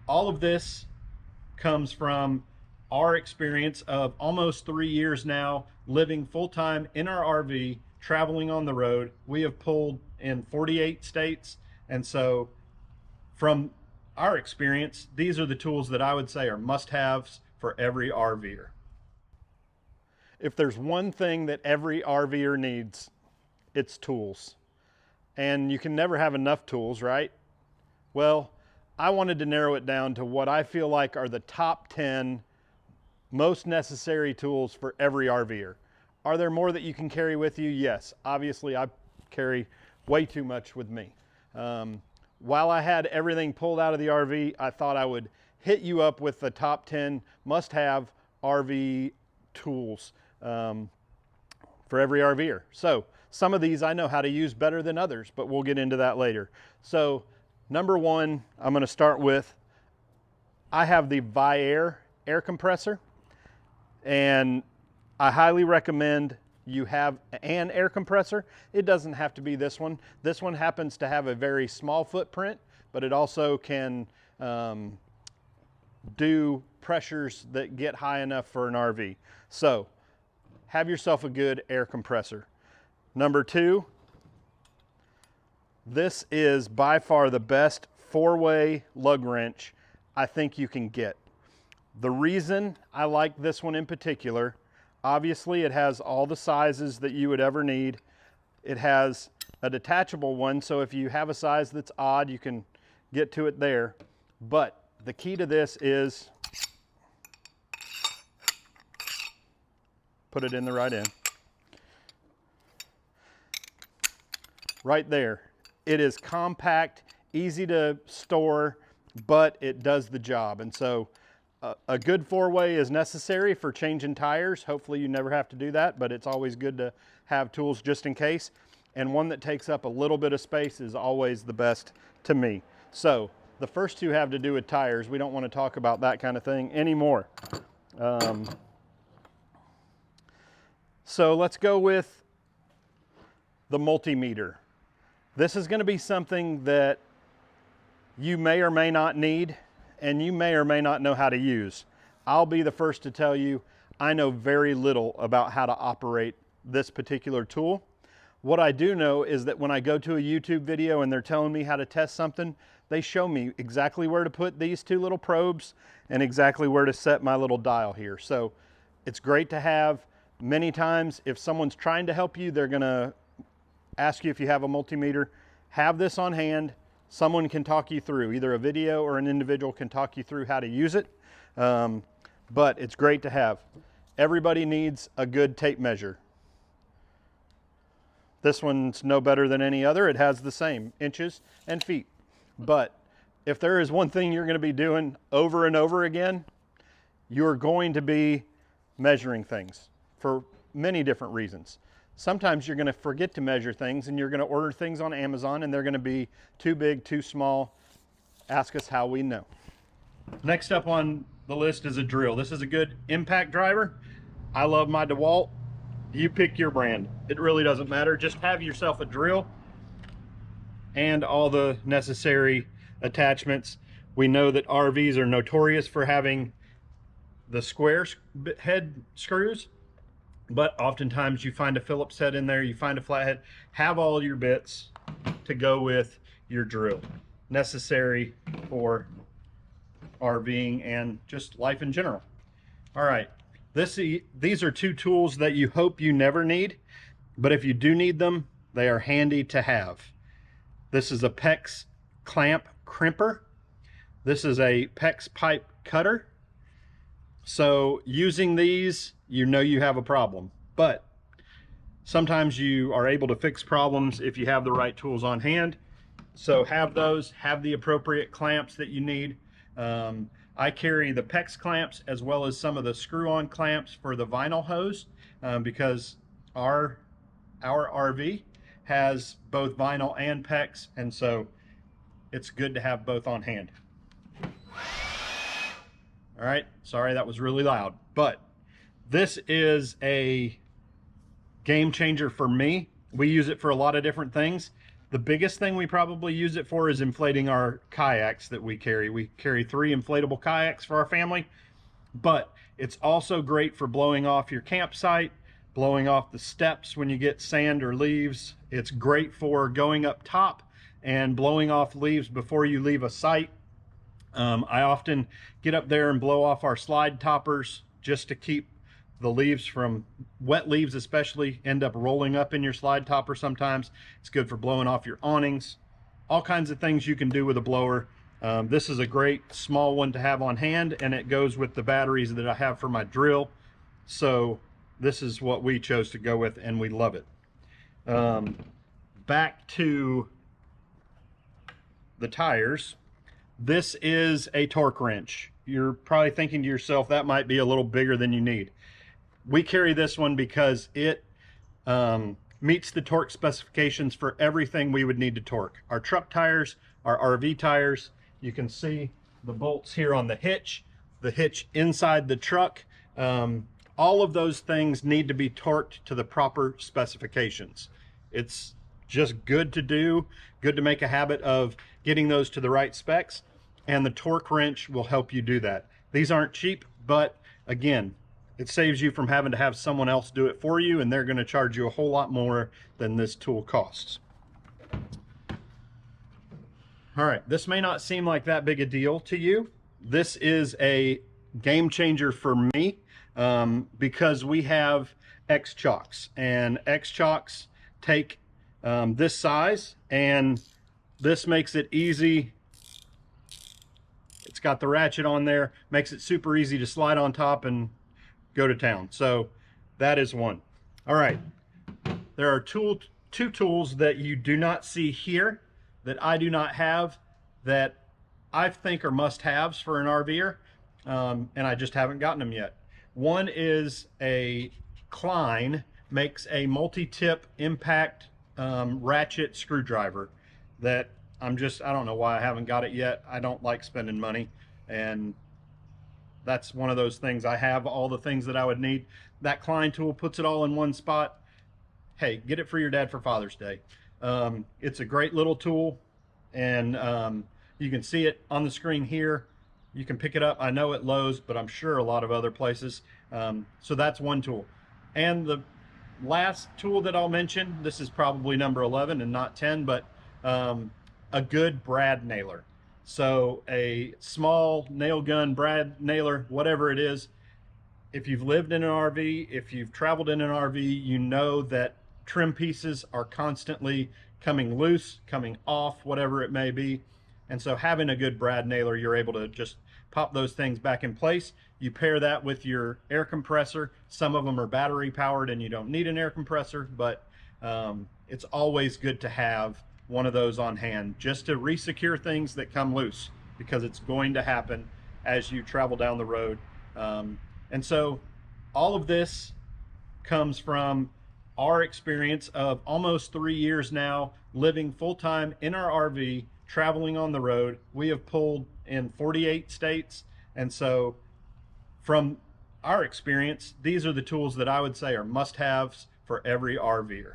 All of this comes from our experience of almost 3 years now living full-time in our RV, traveling on the road. We have pulled in 48 states, and so from our experience, these are the tools that I would say are must-haves for every RVer. If there's one thing that every RVer needs, it's tools. And you can never have enough tools, right? Well, I wanted to narrow it down to what I feel like are the top 10 most necessary tools for every RVer. Are there more that you can carry with you? Yes. Obviously, I carry way too much with me. While I had everything pulled out of the RV, I thought I would hit you up with the top 10 must-have RV tools for every RVer. So some of these I know how to use better than others, but we'll get into that later. So number one, I'm going to start with, I have the RVer air compressor, and I highly recommend you have an air compressor. It doesn't have to be this one. This one happens to have a very small footprint, but it also can do pressures that get high enough for an RV. So have yourself a good air compressor. Number two, this is by far the best 4-way lug wrench I think you can get. The reason I like this one in particular, obviously it has all the sizes that you would ever need. It has a detachable one, so if you have a size that's odd, you can get to it there. But the key to this is put it in the right end. Right there. It is compact, easy to store, but it does the job. And so a good 4-way is necessary for changing tires. Hopefully you never have to do that, but it's always good to have tools just in case. And one that takes up a little bit of space is always the best to me. So the first two have to do with tires. We don't want to talk about that kind of thing anymore. So let's go with the Multimeter. This is going to be something that you may or may not need, and you may or may not know how to use. I'll be the first to tell you, I know very little about how to operate this particular tool. What I do know is that when I go to a YouTube video and they're telling me how to test something, they show me exactly where to put these two little probes and exactly where to set my little dial here. So it's great to have. Many times if someone's trying to help you, they're gonna ask you if you have a multimeter. Have this on hand. Someone can talk you through, either a video or an individual can talk you through how to use it. But it's great to have. Everybody needs a good tape measure. This one's no better than any other. It has the same inches and feet. But if there is one thing you're going to be doing over and over again, you're going to be measuring things for many different reasons. Sometimes you're going to forget to measure things and you're going to order things on Amazon and they're going to be too big, too small. Ask us how we know. Next up on the list is a drill. This is a good impact driver. I love my DeWalt. You pick your brand. It really doesn't matter. Just have yourself a drill and all the necessary attachments. We know that RVs are notorious for having the square head screws, but oftentimes you find a Phillips head in there, you find a flathead. Have all your bits to go with your drill. Necessary for RVing and just life in general. All right, these are two tools that you hope you never need, but if you do need them, they are handy to have. This is a PEX clamp crimper. This is a PEX pipe cutter. So using these, you know you have a problem, but sometimes you are able to fix problems if you have the right tools on hand. So have those, have the appropriate clamps that you need. I carry the PEX clamps as well as some of the screw-on clamps for the vinyl hose because our RV has both vinyl and PEX, and so it's good to have both on hand. All right, sorry that was really loud, but this is a game changer for me. We use it for a lot of different things. The biggest thing we probably use it for is inflating our kayaks that we carry. We carry 3 inflatable kayaks for our family, but it's also great for blowing off your campsite, blowing off the steps when you get sand or leaves. It's great for going up top and blowing off leaves before you leave a site. I often get up there and blow off our slide toppers just to keep the leaves from, wet leaves especially, end up rolling up in your slide topper sometimes. It's good for blowing off your awnings. All kinds of things you can do with a blower. This is a great small one to have on hand, and it goes with the batteries that I have for my drill. So this is what we chose to go with, and we love it. Back to the tires. This is a torque wrench. You're probably thinking to yourself, that might be a little bigger than you need. We carry this one because it meets the torque specifications for everything we would need to torque. Our truck tires, our RV tires, you can see the bolts here on the hitch inside the truck. All of those things need to be torqued to the proper specifications. It's just good to do, good to make a habit of getting those to the right specs, and the torque wrench will help you do that. These aren't cheap, but again, it saves you from having to have someone else do it for you, and they're going to charge you a whole lot more than this tool costs. All right, this may not seem like that big a deal to you. This is a game changer for me because we have X-Chocks, and X-Chocks take this size, and this makes it easy. It's got the ratchet on there, makes it super easy to slide on top and go to town. So that is one. All right, there are two tools that you do not see here that I do not have that I think are must-haves for an RVer, and I just haven't gotten them yet. One is a Klein makes a multi-tip impact ratchet screwdriver that I don't know why I haven't got it yet. I don't like spending money, and that's one of those things. I have all the things that I would need. That Klein tool puts it all in one spot. Hey, get it for your dad for Father's Day. It's a great little tool, and you can see it on the screen here. You can pick it up, I know at Lowe's, but I'm sure a lot of other places. So that's one tool. And the last tool that I'll mention, this is probably number 11 and not 10, but a good brad nailer. So a small nail gun, brad nailer, whatever it is. If you've lived in an RV, if you've traveled in an RV, you know that trim pieces are constantly coming loose, coming off, whatever it may be. And so having a good brad nailer, you're able to just pop those things back in place. You pair that with your air compressor. Some of them are battery powered and you don't need an air compressor, but it's always good to have one of those on hand just to re-secure things that come loose, because it's going to happen as you travel down the road. And so all of this comes from our experience of almost 3 years now living full-time in our RV, traveling on the road. We have pulled in 48 states, and so from our experience, these are the tools that I would say are must-haves for every RVer.